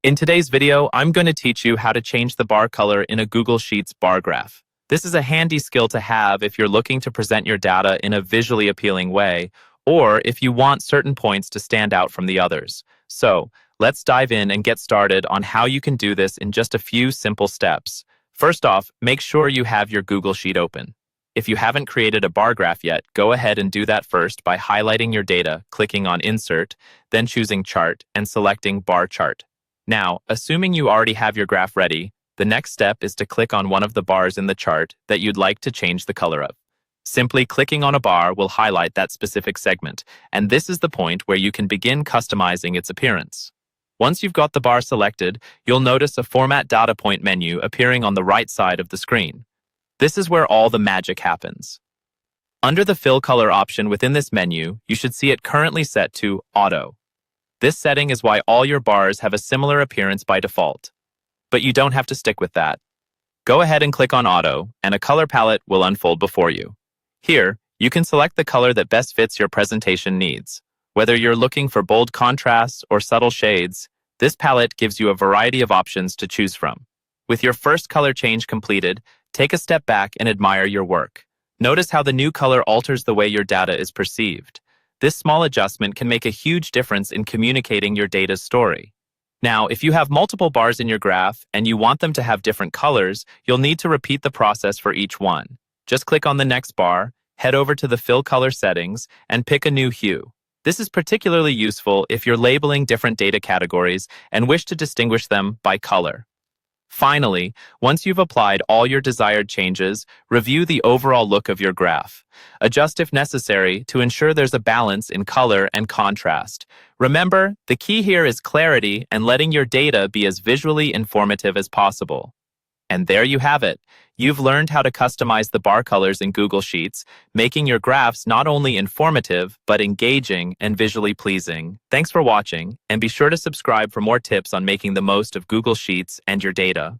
In today's video, I'm going to teach you how to change the bar color in a Google Sheets bar graph. This is a handy skill to have if you're looking to present your data in a visually appealing way, or if you want certain points to stand out from the others. So, let's dive in and get started on how you can do this in just a few simple steps. First off, make sure you have your Google Sheet open. If you haven't created a bar graph yet, go ahead and do that first by highlighting your data, clicking on Insert, then choosing Chart and selecting Bar Chart. Now, assuming you already have your graph ready, the next step is to click on one of the bars in the chart that you'd like to change the color of. Simply clicking on a bar will highlight that specific segment, and this is the point where you can begin customizing its appearance. Once you've got the bar selected, you'll notice a Format Data Point menu appearing on the right side of the screen. This is where all the magic happens. Under the Fill Color option within this menu, you should see it currently set to Auto. This setting is why all your bars have a similar appearance by default. But you don't have to stick with that. Go ahead and click on Auto, and a color palette will unfold before you. Here, you can select the color that best fits your presentation needs. Whether you're looking for bold contrasts or subtle shades, this palette gives you a variety of options to choose from. With your first color change completed, take a step back and admire your work. Notice how the new color alters the way your data is perceived. This small adjustment can make a huge difference in communicating your data's story. Now, if you have multiple bars in your graph and you want them to have different colors, you'll need to repeat the process for each one. Just click on the next bar, head over to the Fill Color settings, and pick a new hue. This is particularly useful if you're labeling different data categories and wish to distinguish them by color. Finally, once you've applied all your desired changes, review the overall look of your graph. Adjust if necessary to ensure there's a balance in color and contrast. Remember, the key here is clarity and letting your data be as visually informative as possible. And there you have it. You've learned how to customize the bar colors in Google Sheets, making your graphs not only informative, but engaging and visually pleasing. Thanks for watching, and be sure to subscribe for more tips on making the most of Google Sheets and your data.